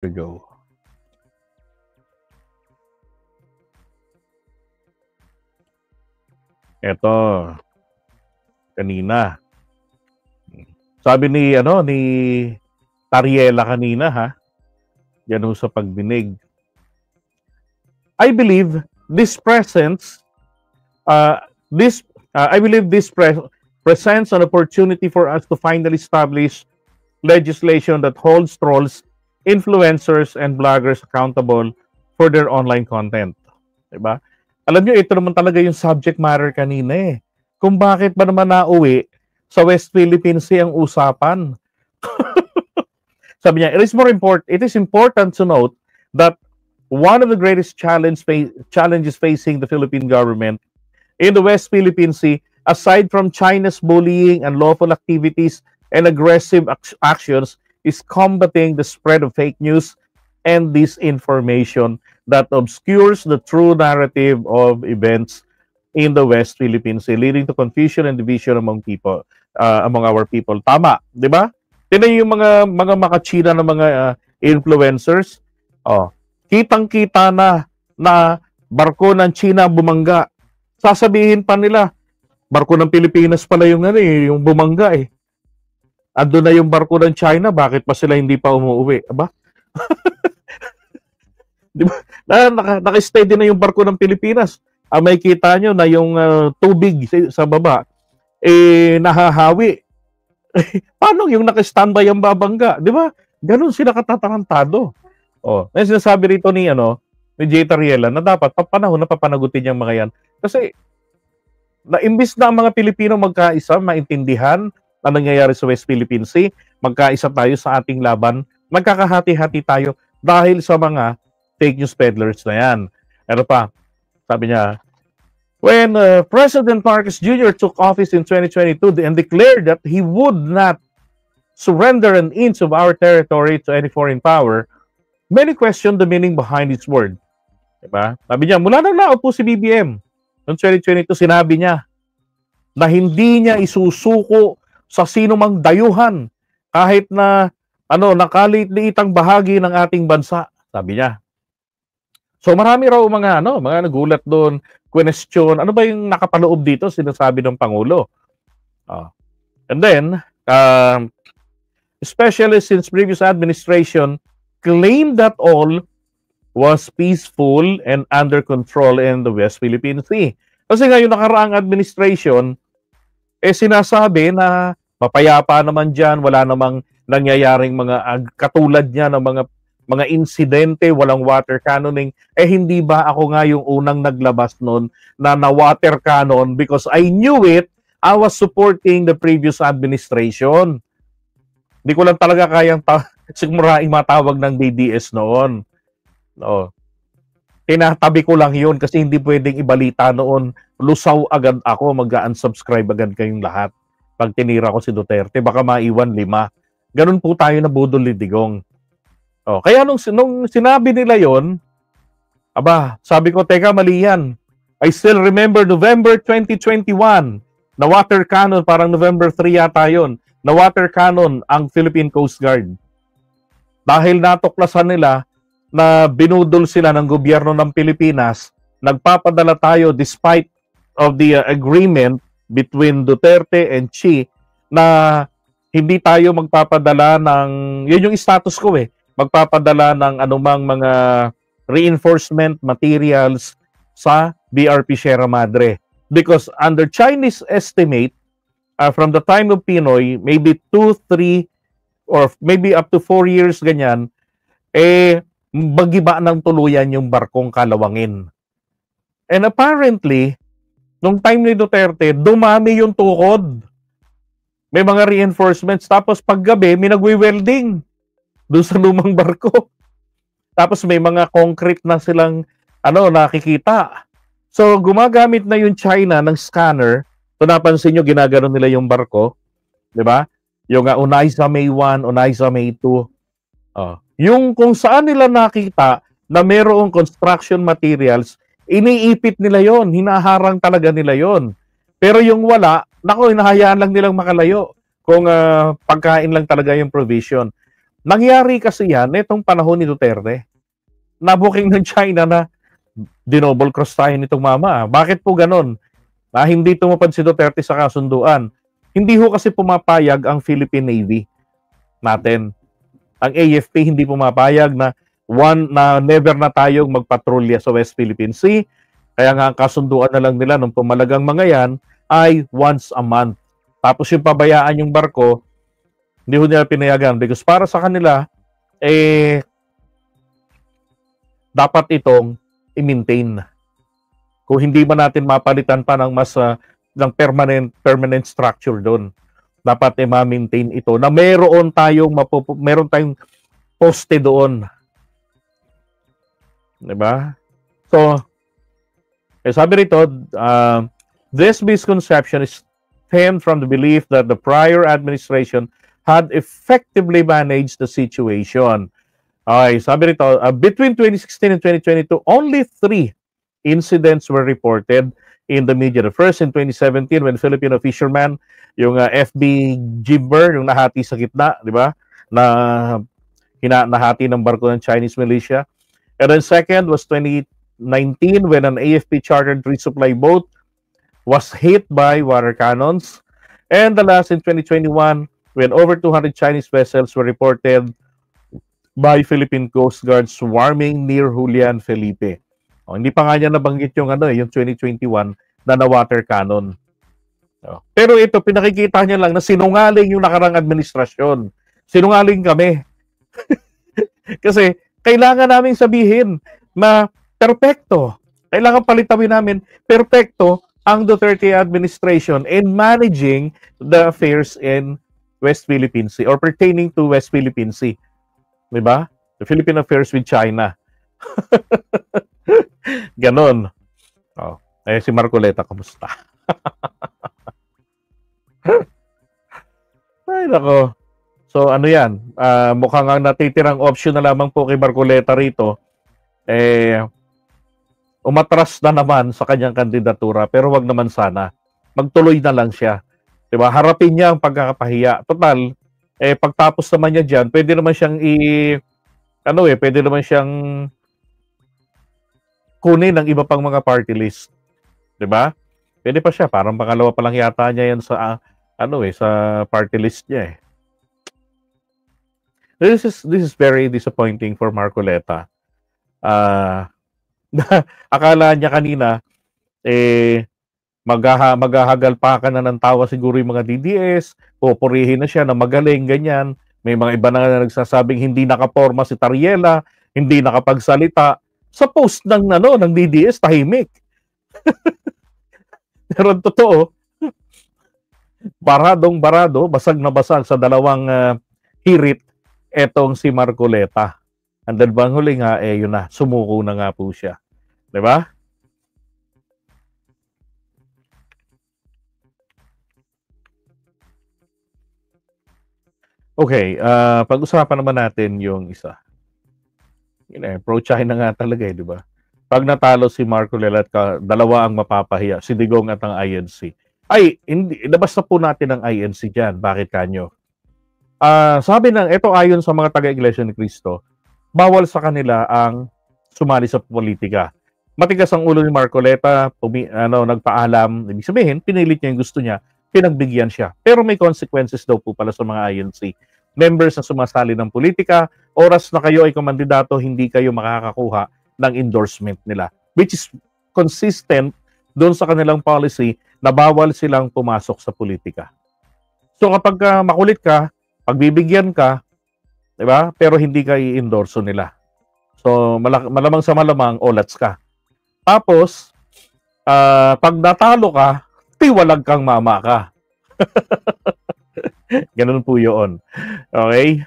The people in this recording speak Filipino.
We go. Eto, kanina. Sabi ni Tariela kanina ha, yan ho sa pagdinig. I believe this presents presents an opportunity for us to finally establish legislation that holds trolls, influencers, and bloggers accountable for their online content. Diba? Alam nyo, ito naman talaga yung subject matter kanina eh. Kung bakit ba naman nauwi sa West Philippine Sea ang usapan. Sabi niya, it is important to note that one of the greatest challenges facing the Philippine government in the West Philippine Sea, aside from China's bullying and lawful activities and aggressive actions, is combating the spread of fake news and disinformation that obscures the true narrative of events in the West Philippine Sea, leading to confusion and division among our people. Tama, di ba? Tingnan yung mga makachina na mga influencers. Oh, kitang-kita na barko ng China bumangga. Sasabihin pa nila, barko ng Pilipinas pala yung yung bumangga eh. Ando na yung barko ng China, bakit pa sila hindi pa umuwi? Aba? Di ba? Naka-steady na yung barko ng Pilipinas. May kita nyo na yung tubig sa baba, nahahawi. Paano yung naka-standby ang babangga? Di ba? Ganun sila katatarantado. Oh, may sinasabi rito ni J. Tariela na dapat panahon na papanagutin yung mga yan. Kasi imbis na ang mga Pilipino magkaisa, maintindihan na nangyayari sa West Philippine Sea, magkaisa tayo sa ating laban, magkakahati-hati tayo dahil sa mga fake news peddlers na yan. Ano pa? Sabi niya, when President Marcos Jr. took office in 2022 and declared that he would not surrender an inch of our territory to any foreign power, many questioned the meaning behind his word. Diba? Sabi niya, mula nang naupo si BBM noong 2022, sinabi niya na hindi niya isusuko sa sino mang dayuhan kahit na nakaliit-liitang bahagi ng ating bansa, sabi niya. So marami raw mga nagulat doon, question, ano ba yung nakapaloob dito sinasabi ng Pangulo. And then, especially since previous administration claimed that all was peaceful and under control in the West Philippine Sea. Kasi ngayon nakaraang administration, sinasabi na mapayapa naman dyan, wala namang nangyayaring mga katulad niya ng mga insidente, walang water cannoning. Hindi ba ako nga yung unang naglabas nun na water cannon because I knew it, I was supporting the previous administration. Hindi ko lang talaga kayang sigmuraing matawag ng DDS noon. No. Tinatabi ko lang yun kasi hindi pwedeng ibalita noon. Lusaw agad ako, mag-unsubscribe agad kayong lahat. Pag tinira ko si Duterte, baka maiwan 5. Ganun po tayo na budol ni Digong. Kaya nung sinabi nila yon, sabi ko, teka, mali yan. I still remember November 2021, na water cannon, parang November 3 yata yun, na water cannon ang Philippine Coast Guard. Dahil natuklasan nila na binudol sila ng gobyerno ng Pilipinas, nagpapadala tayo despite of the agreement between Duterte and Xi na hindi tayo magpapadala ng, yun yung status ko magpapadala ng anumang mga reinforcement materials sa BRP Sierra Madre. Because under Chinese estimate, from the time of Pinoy, maybe 2, 3, or maybe up to 4 years ganyan, bagiba ng tuluyan yung barkong kalawangin. And apparently, nung time ni Duterte, dumami yung tukod. May mga reinforcements. Tapos paggabi, may nagwi-welding doon sa lumang barko. Tapos may mga concrete na silang nakikita. So gumagamit na yung China ng scanner. So napansin nyo, ginagano nila yung barko. Di ba? Yung Unaiza May 1, Unaiza May 2. Yung kung saan nila nakita na mayroong construction materials, iniipit nila yon, hinaharang talaga nila yon. Pero yung wala, hinahayaan lang nilang makalayo kung pagkain lang talaga yung provision. Nangyari kasi yan itong panahon ni Duterte. Nabuking ng China na dinouble cross tayo nitong mama. Bakit po ganon? Hindi tumupad si Duterte sa kasunduan. Hindi ho kasi pumapayag ang Philippine Navy natin. Ang AFP hindi pumapayag na never na tayong magpatrolya sa West Philippine Sea. Kaya nga ang kasunduan na lang nila nung pumalagang mga yan ay once a month. Tapos yung pabayaan yung barko, hindi ho nila pinayagan because para sa kanila, dapat itong i-maintain. Kung hindi ba natin mapalitan pa ng mas ng permanent structure doon, dapat ma-maintain ito na meron tayong poste doon. Diba? So, sabi rito, this misconception is stemmed from the belief that the prior administration had effectively managed the situation. Okay, sabi rito, between 2016 and 2022, only 3 incidents were reported in the media. The first in 2017 when Filipino fisherman, yung FB Jibber, yung nahati sa gitna, di ba? Nahati ng barko ng Chinese militia. And then second was 2019 when an AFP chartered resupply boat was hit by water cannons. And the last in 2021 when over 200 Chinese vessels were reported by Philippine Coast Guard swarming near Julian Felipe. Hindi pa nga niya nabanggit yung yung 2021 na water cannon. Pero ito, pinakikita niya lang na sinungaling yung nakarang administrasyon. Sinungaling kami. Kasi kailangan namin sabihin na perpekto. Kailangan palitawin namin perpekto ang Duterte administration in managing the affairs in West Philippine Sea or pertaining to West Philippine Sea. Diba? The Philippine affairs with China. Ganon. Si Marcoleta, kamusta? Ay, nako. So, ano yan? Mukhang ang natitirang option na lamang po kay Marcoleta rito, umatras na naman sa kanyang kandidatura, pero wag naman sana. Magtuloy na lang siya. Diba? Harapin niya ang pagkakapahiya. Total, pagtapos naman niya dyan, pwede naman siyang pwede naman siyang kunin ng iba pang mga party list. 'Di ba? Pwede pa siya, parang pangalawa pa lang yata niya yan sa sa party list niya. This is very disappointing for Marcoleta. Akala niya kanina maghahagalpakan na ng tawa siguro yung mga DDS, pupurihin na siya na magaling, ganyan. May mga iba na nagsasabing hindi nakaporma si Tariela, hindi nakapagsalita. Sa post ng DDS, tahimik. Pero totoo, barado, basag na basag sa dalawang hirit etong si Marcoleta. And then bang huli nga, yun na, sumuko na nga po siya. Diba? Okay, pag-usapan naman natin yung isa. Pro-China nga talaga di ba? Pag natalo si Marcoleta at dalawa ang mapapahiya, si Digong at ang INC. Ay, hindi, labas na po natin ang INC dyan. Bakit kanyo? Sabi ito ayon sa mga taga-Iglesia ni Cristo, bawal sa kanila ang sumali sa politika. Matigas ang ulo ni Marcoleta, nagpaalam, ibig sabihin, pinilit niya yung gusto niya, pinagbigyan siya. Pero may consequences daw po pala sa mga INC. Members na sumasali ng politika, oras na kayo ay kumandidato, hindi kayo makakakuha ng endorsement nila. Which is consistent doon sa kanilang policy na bawal silang pumasok sa politika. So kapag makulit ka, pagbibigyan ka, di ba? Pero hindi ka i-endorso nila. So malamang sa malamang, olats ka. Tapos, pag natalo ka, tiwalag kang mama ka. Ganun po yun. Okay?